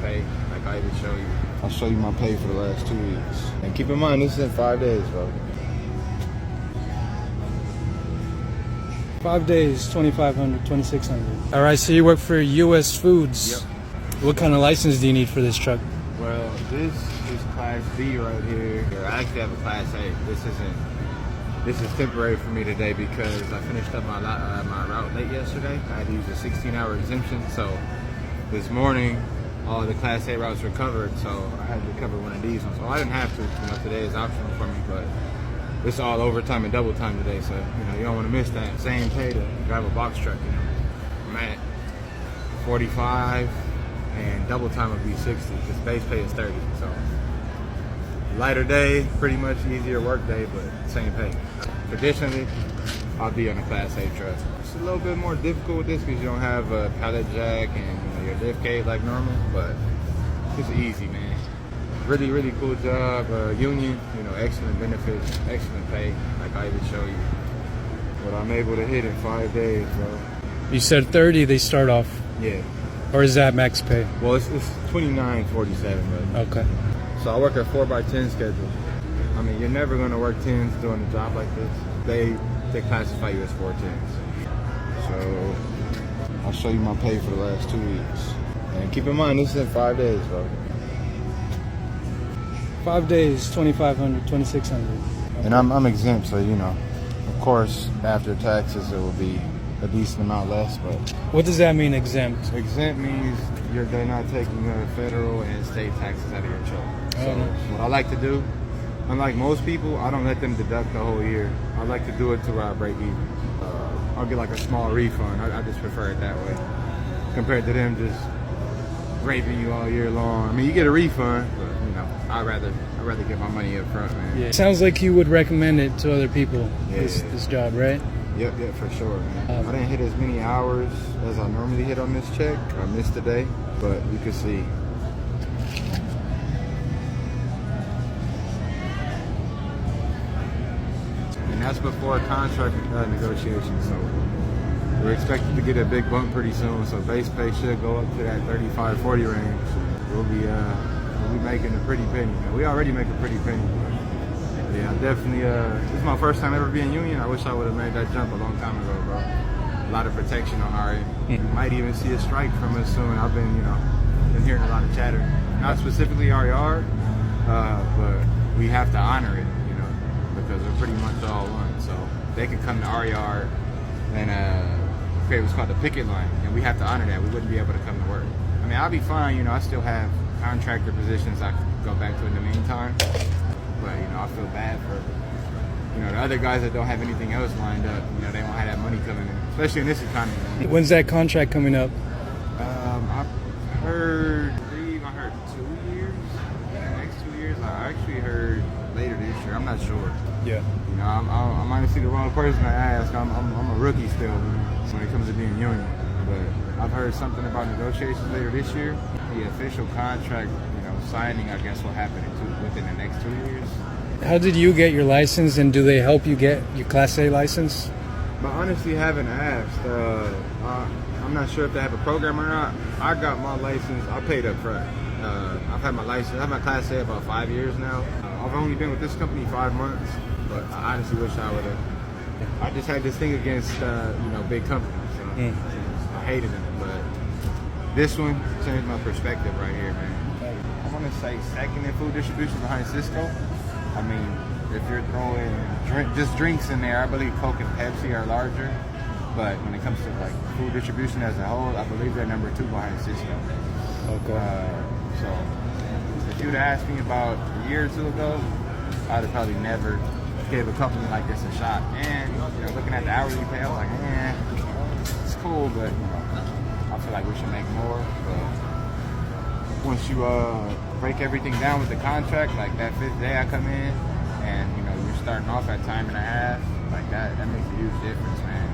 pay, like I even show you. I'll show you my pay for the last 2 weeks. And keep in mind, this is in 5 days, bro. 5 days, 2,500, 2,600. All right, so you work for US Foods. Yep. What kind of license do you need for this truck? Well, this is Class B right here. I actually have a Class A. This is temporary for me today because I finished up my route late yesterday. I had to use a 16-hour exemption, so this morning all the Class A routes were covered, so I had to cover one of these ones. So I didn't have to. Today is optional for me, but it's all overtime and double time today, so you don't want to miss that same pay to drive a box truck. I'm at 45, and double time would be 60. Because base pay is 30, so lighter day, pretty much easier work day, but same pay. Traditionally, I'll be on a Class A truck. It's a little bit more difficult with this because you don't have a pallet jack and your lift gate like normal, but it's easy, man. Really, really cool job. Union, excellent benefits, excellent pay. Like I even show you what I'm able to hit in 5 days, bro. You said 30, they start off. Yeah. Or is that max pay? Well, it's $29.47, bro. Okay. So I work a 4x10 schedule. I mean, you're never gonna work 10s doing a job like this. They classify you as 410s. So I'll show you my pay for the last 2 weeks. And keep in mind, this is in 5 days, bro. 5 days, 2,500, 2,600. Okay. And I'm exempt, so of course, after taxes, it will be a decent amount less. But What does that mean, exempt? exempt means they're not taking the federal and state taxes out of your truck. So what I like to do, unlike most people, I don't let them deduct the whole year. I like to do it to where I break even. I'll get like a small refund. I just prefer it that way, compared to them just raping you all year long. I mean, you get a refund, but I'd rather get my money up front, man. Yeah. Sounds like you would recommend it to other people. Yeah. This job, right? Yep, for sure, man. I didn't hit as many hours as I normally hit on this check. I missed a day, but you can see. And that's before contract negotiations, so we're expected to get a big bump pretty soon. So base pay should go up to that 35, 40 range. We'll be making a pretty penny. Man. We already make a pretty penny. But yeah, definitely. This is my first time ever being union. I wish I would have made that jump a long time ago, bro. A lot of protection on our end. Might even see a strike from us soon. I've been, been hearing a lot of chatter. Not specifically our yard, but we have to honor it, because we're pretty much all one. So they can come to our yard and create what's called the picket line, and we have to honor that. We wouldn't be able to come to work. I mean, I'll be fine. I still have contractor positions I could go back to in the meantime. But I feel bad for the other guys that don't have anything else lined up. They won't have that money coming in, especially in this economy. When's that contract coming up? I heard 2 years. In the next 2 years, I actually heard later this year. I'm not sure. Yeah. I'm honestly the wrong person to ask. I'm a rookie still when it comes to being union. But I've heard something about negotiations later this year. The official contract, signing, I guess, will happen within the next 2 years. How did you get your license, and do they help you get your Class A license? But honestly, haven't asked. I'm not sure if they have a program or not. I got my license. I paid up front. I've had my license. I've had my Class A about 5 years now. I've only been with this company 5 months, but I honestly wish I would have. I just had this thing against big companies. So I hated them, but this one changed my perspective right here, man. I want to say second in food distribution behind Cisco. I mean, if you're throwing just drinks in there, I believe Coke and Pepsi are larger. But when it comes to like food distribution as a whole, I believe they're number 2 behind Cisco. Okay. So if you'd asked me about a year or two ago, I'd have probably never gave a company like this a shot. And looking at the hourly pay, I was like, it's cool, but I feel like we should make more. But once you break everything down with the contract, like that 5th day I come in, and you're starting off at time and a half, like that makes a huge difference, man.